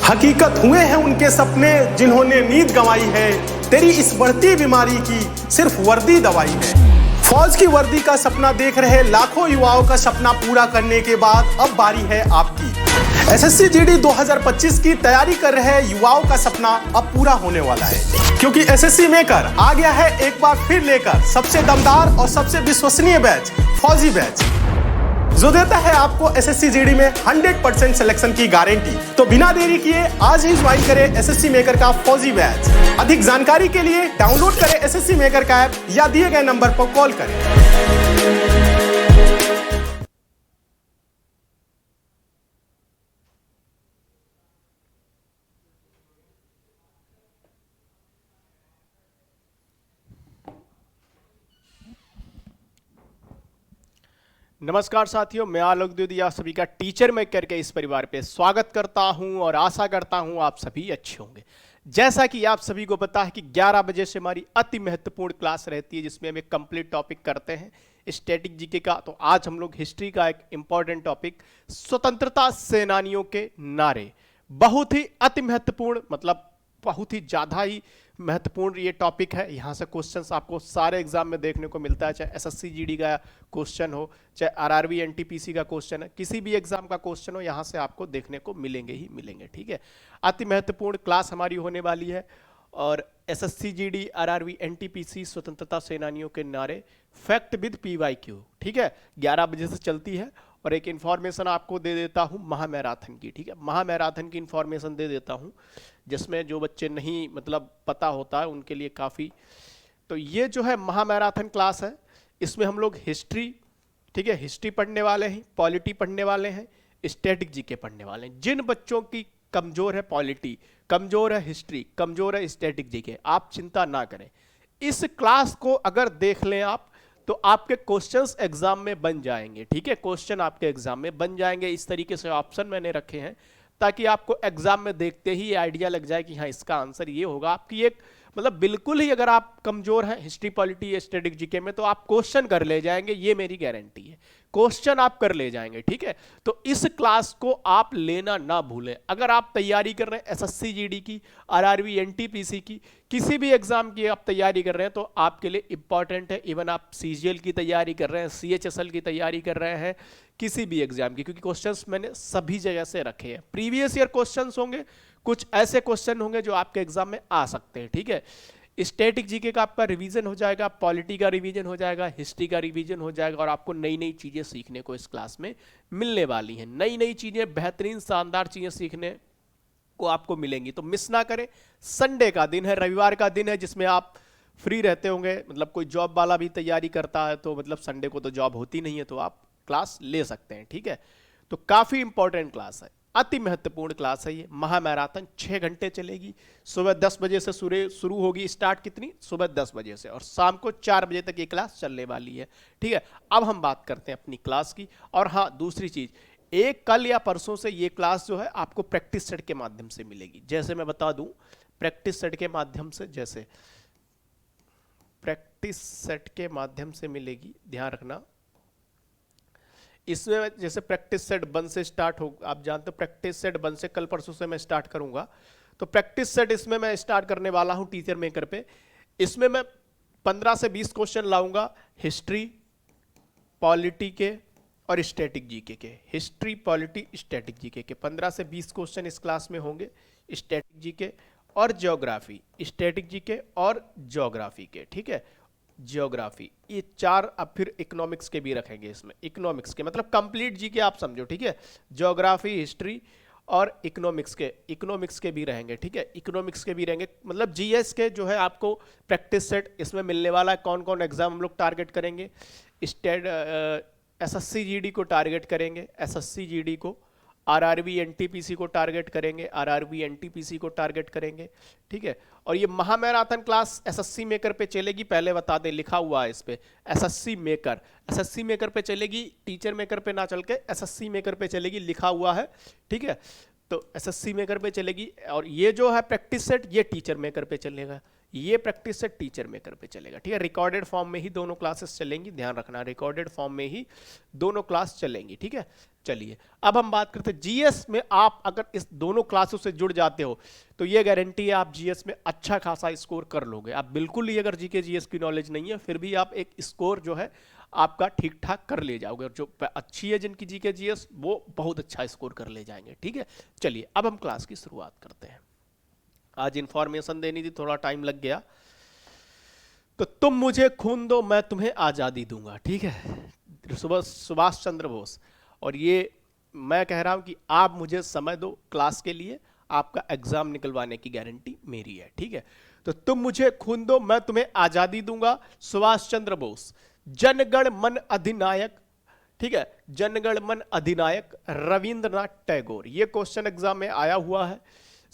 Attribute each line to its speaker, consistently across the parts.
Speaker 1: हकीकत हुए हैं उनके सपने जिन्होंने नींद गंवाई है। तेरी इस बढ़ती बीमारी की सिर्फ वर्दी दवाई है। फौज की वर्दी का सपना देख रहे लाखों युवाओं का सपना पूरा करने के बाद अब बारी है आपकी। एसएससी जीडी 2025 की तैयारी कर रहे युवाओं का सपना अब पूरा होने वाला है, क्योंकि एसएससी मेकर आ गया है एक बार फिर लेकर सबसे दमदार और सबसे विश्वसनीय बैच, फौजी बैच, जो देता है आपको एसएससी जीडी में 100% सिलेक्शन की गारंटी। तो बिना देरी किए आज ही ज्वाइन करें एसएससी मेकर का फौजी बैच। अधिक जानकारी के लिए डाउनलोड करें एसएससी मेकर का ऐप या दिए गए नंबर पर कॉल करें।
Speaker 2: नमस्कार साथियों, मैं आलोक द्विवेदी आप सभी का टीचर मेकर के इस परिवार पे स्वागत करता हूं और आशा करता हूं आप सभी अच्छे होंगे। जैसा कि आप सभी को पता है कि 11 बजे से हमारी अति महत्वपूर्ण क्लास रहती है, जिसमें हम एक कंप्लीट टॉपिक करते हैं स्टैटिक जीके का। तो आज हम लोग हिस्ट्री का एक इंपॉर्टेंट टॉपिक स्वतंत्रता सेनानियों के नारे, बहुत ही अति महत्वपूर्ण, मतलब बहुत ही ज़्यादा ही महत्वपूर्ण ये टॉपिक है। यहाँ से क्वेश्चंस आपको सारे एग्जाम में देखने को मिलता है, चाहे एसएससी जीडी का क्वेश्चन हो, चाहे आरआरबी एनटीपीसी का क्वेश्चन है, किसी भी एग्जाम का क्वेश्चन हो, यहाँ से आपको देखने को मिलेंगे ही मिलेंगे। ठीक है, अति महत्वपूर्ण क्लास हमारी होने वाली है। और एसएससी जीडी आरआरबी एनटीपीसी स्वतंत्रता सेनानियों के नारे फैक्ट विद पीवाईक्यू, ठीक है, 11 बजे से चलती है। और एक इन्फॉर्मेशन आपको दे देता हूँ महामैराथन की, ठीक है, महामैराथन की इन्फॉर्मेशन दे देता हूँ, जिसमें जो बच्चे नहीं मतलब पता होता है उनके लिए काफ़ी। तो ये जो है महामैराथन क्लास है, इसमें हम लोग हिस्ट्री, ठीक है, हिस्ट्री पढ़ने वाले हैं, पॉलिटी पढ़ने वाले हैं, स्टैटिक जीके पढ़ने वाले हैं। जिन बच्चों की कमज़ोर है पॉलिटी, कमज़ोर है हिस्ट्री, कमज़ोर है स्टैटिक जीके, आप चिंता ना करें। इस क्लास को अगर देख लें आप तो आपके क्वेश्चंस एग्जाम में बन जाएंगे। ठीक है, क्वेश्चन आपके एग्जाम में बन जाएंगे। इस तरीके से ऑप्शन मैंने रखे हैं ताकि आपको एग्जाम में देखते ही आइडिया लग जाए कि हाँ इसका आंसर ये होगा। आपकी एक मतलब बिल्कुल ही अगर आप कमजोर हैं हिस्ट्री पॉलिटी स्टैटिक जीके में तो आप क्वेश्चन कर ले जाएंगे, ये मेरी गारंटी है, क्वेश्चन आप कर ले जाएंगे। ठीक है, तो इस क्लास को आप लेना ना भूलें। अगर आप तैयारी कर रहे हैं एसएससी जीडी की, आरआरबी एनटीपीसी की, किसी भी एग्जाम की आप तैयारी कर रहे हैं तो आपके लिए इंपॉर्टेंट है। इवन आप सीजीएल की तैयारी कर रहे हैं, सीएचएसएल की तैयारी कर रहे हैं, किसी भी एग्जाम की, क्योंकि क्वेश्चंस मैंने सभी जगह से रखे हैं। प्रीवियस ईयर क्वेश्चंस होंगे, कुछ ऐसे क्वेश्चन होंगे जो आपके एग्जाम में आ सकते हैं। ठीक है, स्टैटिक जीके का आपका रिवीजन हो जाएगा, पॉलिटी का रिवीजन हो जाएगा, हिस्ट्री का रिवीजन हो जाएगा, और आपको नई नई चीजें सीखने को इस क्लास में मिलने वाली हैं। नई नई चीजें, बेहतरीन शानदार चीजें सीखने को आपको मिलेंगी, तो मिस ना करें। संडे का दिन है, रविवार का दिन है, जिसमें आप फ्री रहते होंगे। मतलब कोई जॉब वाला भी तैयारी करता है तो मतलब संडे को तो जॉब होती नहीं है, तो आप क्लास ले सकते हैं। ठीक है, तो काफी इंपॉर्टेंट क्लास है, अति महत्वपूर्ण क्लास है ये। महामैराथन 6 घंटे चलेगी, सुबह 10 बजे से शुरू होगी। स्टार्ट कितनी? सुबह 10 बजे से, और शाम को 4 बजे तक ये क्लास चलने वाली है। ठीक है, अब हम बात करते हैं अपनी क्लास की। और हाँ, दूसरी चीज, एक कल या परसों से ये क्लास जो है आपको प्रैक्टिस सेट के माध्यम से मिलेगी। जैसे मैं बता दूं, प्रैक्टिस सेट के माध्यम से, जैसे प्रैक्टिस सेट के माध्यम से मिलेगी, ध्यान रखना। इसमें जैसे प्रैक्टिस सेट 1 से स्टार्ट हो, आप जानते हो प्रैक्टिस सेट 1 से कल परसों से मैं स्टार्ट करूंगा। तो प्रैक्टिस सेट इसमें मैं स्टार्ट करने वाला हूं टीचर मेकर पे। इसमें मैं 15 से 20 क्वेश्चन लाऊंगा हिस्ट्री, पॉलिटी के और स्टैटिक जीके के। हिस्ट्री, पॉलिटी, स्टैटिक जीके के 15 से 20 क्वेश्चन इस क्लास में होंगे। स्टैटिक जीके और ज्योग्राफी, स्टैटिक जीके और ज्योग्राफी के। ठीक है, ज्योग्राफी, ये 4। अब फिर इकोनॉमिक्स के भी रखेंगे इसमें। इकोनॉमिक्स के मतलब कंप्लीट जीके आप समझो। ठीक है, ज्योग्राफी, हिस्ट्री और इकोनॉमिक्स के भी रहेंगे। ठीक है, इकोनॉमिक्स के भी रहेंगे, मतलब जीएस के जो है आपको प्रैक्टिस सेट इसमें मिलने वाला है। कौन कौन एग्जाम हम लोग टारगेट करेंगे? एसएससी जीडी को टारगेट करेंगे, एसएससी जीडी को, आरआरबी एनटीपीसी को टारगेट करेंगे, आरआरबी एनटीपीसी को टारगेट करेंगे। ठीक है, और ये महामैराथन क्लास एसएससी मेकर पे चलेगी। पहले बता दें, लिखा हुआ है इस पे एसएससी मेकर पे चलेगी, टीचर मेकर पे ना चल के एसएससी मेकर पे चलेगी, लिखा हुआ है। ठीक है, तो एसएससी मेकर पे चलेगी। और ये जो है प्रैक्टिस सेट, ये टीचर मेकर पे चलेगा। ये प्रैक्टिस से टीचर मेकर पे चलेगा, ठीक है। रिकॉर्डेड फॉर्म में ही दोनों क्लासेस चलेंगी, ध्यान रखना, रिकॉर्डेड फॉर्म में ही दोनों क्लास चलेंगी, ठीक है। चलिए अब हम बात करते हैं जीएस में। आप अगर इस दोनों क्लासों से जुड़ जाते हो तो ये गारंटी है आप जीएस में अच्छा खासा स्कोर कर लोगे। आप बिल्कुल ही अगर जीके जीएस की नॉलेज नहीं है फिर भी आप एक स्कोर जो है आपका ठीक ठाक कर ले जाओगे, और जो अच्छी है जिनकी जीके जीएस वो बहुत अच्छा स्कोर कर ले जाएंगे, ठीक है। चलिए अब हम क्लास की शुरुआत करते हैं। आज इंफॉर्मेशन देनी थी, थोड़ा टाइम लग गया। तो तुम मुझे खून दो मैं तुम्हें आजादी दूंगा, ठीक है, सुभाष चंद्र बोस। और ये मैं कह रहा हूं कि आप मुझे समय दो क्लास के लिए, आपका एग्जाम निकलवाने की गारंटी मेरी है, ठीक है। तो तुम मुझे खून दो मैं तुम्हें आजादी दूंगा, सुभाष चंद्र बोस। जनगण मन अधिनायक, ठीक है, जनगण मन अधिनायक रविंद्रनाथ टैगोर। ये क्वेश्चन एग्जाम में आया हुआ है।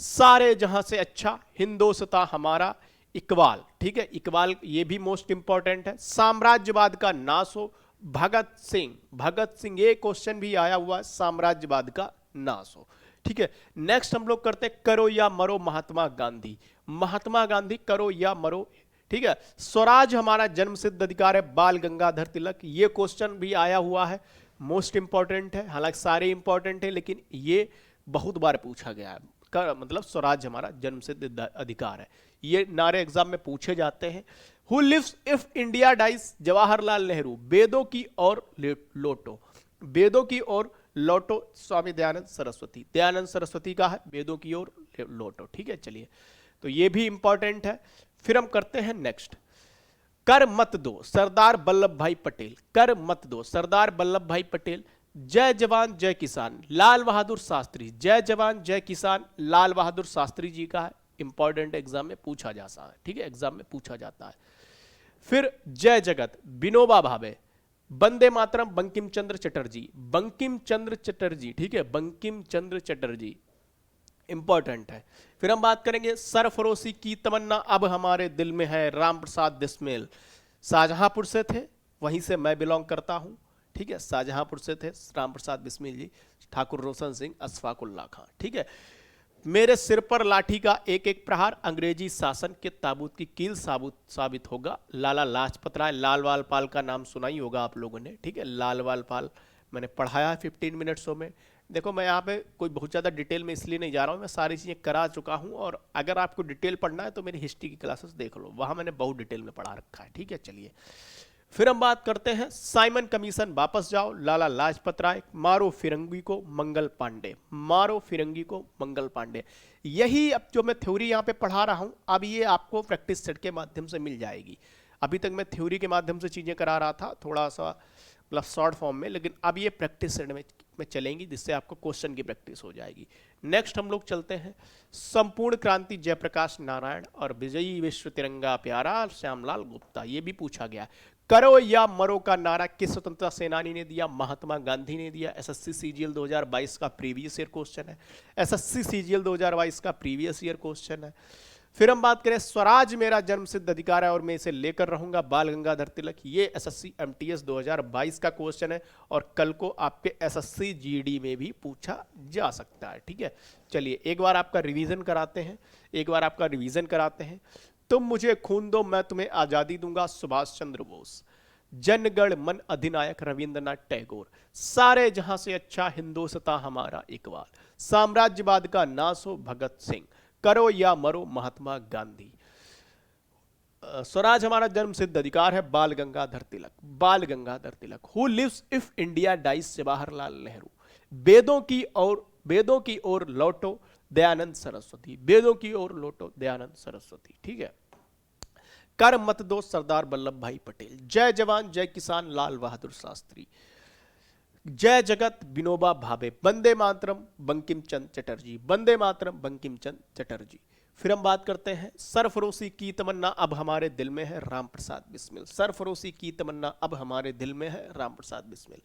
Speaker 2: सारे जहां से अच्छा हिंदोस्तां हमारा, इकबाल, ठीक है, इकबाल ये भी मोस्ट इंपॉर्टेंट है। साम्राज्यवाद का नाश हो, भगत सिंह, भगत सिंह ये क्वेश्चन भी आया हुआ है, साम्राज्यवाद का नाश हो, ठीक है। नेक्स्ट हम लोग करते हैं करो या मरो महात्मा गांधी, महात्मा गांधी करो या मरो, ठीक है। स्वराज हमारा जन्म सिद्ध अधिकार है, बाल गंगाधर तिलक। ये क्वेश्चन भी आया हुआ है, मोस्ट इंपॉर्टेंट है, हालांकि सारे इंपॉर्टेंट है लेकिन ये बहुत बार पूछा गया है। मतलब स्वराज हमारा जन्म सिद्ध अधिकार है, ये नारे एग्जाम में पूछे जाते हैं। Who lives if India dies, Jawaharlal Nehru. वेदों की ओर लौटो, वेदों की ओर लौटो, स्वामी दयानंद सरस्वती। दयानंद सरस्वती का है वेदों की ओर लौटो, ठीक है। चलिए तो ये भी इंपॉर्टेंट है। फिर हम करते हैं नेक्स्ट, कर मत दो, सरदार वल्लभ भाई पटेल। कर मत दो, सरदार वल्लभ भाई पटेल। जय जवान जय किसान, लाल बहादुर शास्त्री। जय जवान जय किसान लाल बहादुर शास्त्री जी का है, इंपॉर्टेंट एग्जाम में पूछा जाता है, ठीक है, एग्जाम में पूछा जाता है। फिर जय जगत विनोबा भावे। वंदे मातरम बंकिम चंद्र चटर्जी, बंकिम चंद्र चटर्जी, ठीक है, बंकिम चंद्र चटर्जी इंपॉर्टेंट है। फिर हम बात करेंगे सरफरोशी की तमन्ना अब हमारे दिल में है, राम प्रसाद बिस्मिल। शाहजहांपुर से थे, वहीं से मैं बिलोंग करता हूं, ठीक है, शाहजहांपुर से थे राम प्रसाद बिस्मिल जी। ठाकुर रोशन सिंह, अशफाकुल्ला खां, ठीक है। मेरे सिर पर लाठी का एक एक प्रहार, अंग्रेजी शासन के ताबूत की कील साबित होगा, लाला लाजपत राय। लालवाल पाल का नाम सुना ही होगा आप लोगों ने, ठीक है, लालवाल पाल मैंने पढ़ाया है 15 मिनट्सों में। देखो मैं यहाँ पे कोई बहुत ज़्यादा डिटेल में इसलिए नहीं जा रहा हूँ, मैं सारी चीज़ें करा चुका हूँ, और अगर आपको डिटेल पढ़ना है तो मेरी हिस्ट्री की क्लासेस देख लो, वहाँ मैंने बहुत डिटेल में पढ़ा रखा है, ठीक है। चलिए फिर हम बात करते हैं साइमन कमीशन, वापस जाओ, लाला लाजपत राय। मारो फिरंगी को मंगल पांडे, मारो फिरंगी को मंगल पांडे। यही अब जो मैं थ्योरी यहाँ पे पढ़ा रहा हूँ अब ये आपको प्रैक्टिस सेट के माध्यम से मिल जाएगी। अभी तक मैं थ्योरी के माध्यम से चीज़ें करा रहा था, थोड़ा सा मतलब शॉर्ट फॉर्म में, लेकिन अब ये प्रैक्टिस सेट में चलेंगी, जिससे आपको क्वेश्चन की प्रैक्टिस हो जाएगी। नेक्स्ट हम लोग चलते हैं संपूर्ण क्रांति, जयप्रकाश नारायण और विजयी विश्व तिरंगा प्यारा, श्यामलाल गुप्ता। ये भी पूछा गया। करो या मरो का नारा किस स्वतंत्रता सेनानी ने दिया? महात्मा गांधी ने दिया। एसएससी सीजीएल 2022 का प्रीवियस ईयर क्वेश्चन है, एसएससी सीजीएल 2022 का प्रीवियस ईयर क्वेश्चन है। फिर हम बात करें स्वराज मेरा जन्म सिद्ध अधिकार है और मैं इसे लेकर रहूंगा, बाल गंगाधर तिलक। ये एसएससी एमटीएस 2022 का क्वेश्चन है और कल को आपके एसएससी जीडी में भी पूछा जा सकता है, ठीक है। चलिए एक बार आपका रिवीजन कराते हैं, तुम मुझे खून दो मैं तुम्हें आजादी दूंगा, सुभाष चंद्र बोस। जनगण मन अधिनायक रविंद्रनाथ टैगोर। सारे जहां से अच्छा हिंदोस्तां हमारा, इकबाल। साम्राज्यवाद का नाश हो, भगत सिंह। करो या मरो, महात्मा गांधी। स्वराज हमारा जन्म सिद्ध अधिकार है, बाल Gangadhar Tilak, Bal Gangadhar Tilak. Who lives if India dies, Jawaharlal Nehru. वेदों की ओर लौटो, दयानंद सरस्वती। वेदों की ओर लौटो, दयानंद सरस्वती, ठीक है। कर मत दो, सरदार वल्लभ भाई पटेल। जय जवान जय किसान, लाल बहादुर शास्त्री। जय जगत, विनोबा भावे। वंदे मातरम, बंकिम चंद्र चटर्जी। वंदे मातरम, बंकिम चंद्र चटर्जी। फिर हम बात करते हैं सरफरोशी की तमन्ना अब हमारे दिल में है, राम प्रसाद बिस्मिल। सरफरोशी की तमन्ना अब हमारे दिल में है, राम प्रसाद बिस्मिल।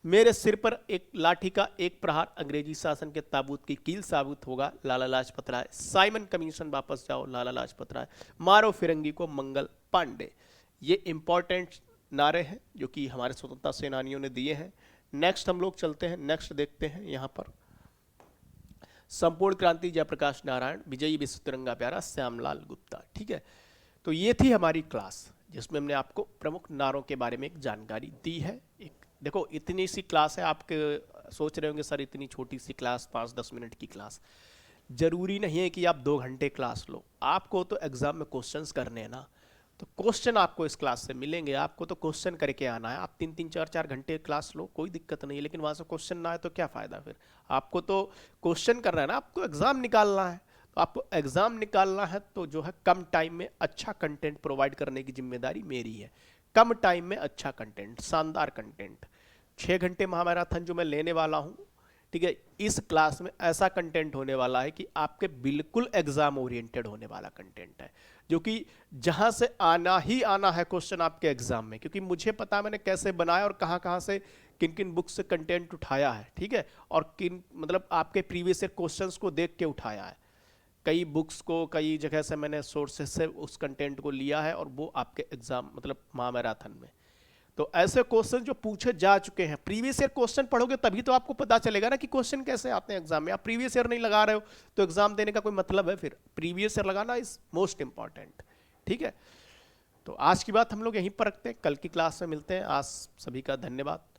Speaker 2: मेरे सिर पर एक लाठी का एक प्रहार, अंग्रेजी शासन के ताबूत की कील साबित होगा, लाला लाजपत राय। साइमन कमीशन, वापस जाओ, लाला लाजपत राय। मारो फिरंगी को, मंगल पांडे। ये इंपॉर्टेंट नारे हैं जो कि हमारे स्वतंत्रता सेनानियों ने दिए हैं। नेक्स्ट हम लोग चलते हैं, नेक्स्ट देखते हैं यहाँ पर संपूर्ण क्रांति, जयप्रकाश नारायण। विजयी विश्व तिरंगा प्यारा, श्यामलाल गुप्ता, ठीक है। तो ये थी हमारी क्लास जिसमें हमने आपको प्रमुख नारों के बारे में एक जानकारी दी है। एक देखो इतनी सी क्लास है, आपके सोच रहे होंगे सर इतनी छोटी सी क्लास, 5-10 मिनट की क्लास। जरूरी नहीं है कि आप 2 घंटे क्लास लो, आपको तो एग्जाम में क्वेश्चंस करने हैं ना, तो क्वेश्चन आपको इस क्लास से मिलेंगे, आपको तो क्वेश्चन करके आना है। आप 3-3, 4-4 घंटे क्लास लो, कोई दिक्कत नहीं है, लेकिन वहाँ से क्वेश्चन ना आए तो क्या फ़ायदा फिर। आपको तो क्वेश्चन करना है ना, आपको एग्ज़ाम निकालना है। तो आपको एग्ज़ाम निकालना है तो जो है कम टाइम में अच्छा कंटेंट प्रोवाइड करने की जिम्मेदारी मेरी है। कम टाइम में अच्छा कंटेंट, शानदार कंटेंट। 6 घंटे महामैराथन जो मैं लेने वाला हूँ, ठीक है, इस क्लास में ऐसा कंटेंट होने वाला है कि आपके बिल्कुल एग्जाम ओरिएंटेड होने वाला कंटेंट है, जो कि जहां से आना ही आना है क्वेश्चन आपके एग्जाम में, क्योंकि मुझे पता है मैंने कैसे बनाया और कहां कहां से किन किन बुक से कंटेंट उठाया है, ठीक है, और किन मतलब आपके प्रीवियस ईयर क्वेश्चंस को देख के उठाया है। कई बुक्स को कई जगह से मैंने सोर्सेस से उस कंटेंट को लिया है और वो आपके एग्जाम मतलब महामैराथन में। तो ऐसे क्वेश्चन जो पूछे जा चुके हैं, प्रीवियस ईयर क्वेश्चन पढ़ोगे तभी तो आपको पता चलेगा ना कि क्वेश्चन कैसे आते हैं एग्जाम में। आप प्रीवियस ईयर नहीं लगा रहे हो तो एग्जाम देने का कोई मतलब है फिर। प्रीवियस ईयर लगाना इज मोस्ट इंपॉर्टेंट, ठीक है। तो आज की बात हम लोग यहीं पर रखते हैं, कल की क्लास में मिलते हैं। आज सभी का धन्यवाद।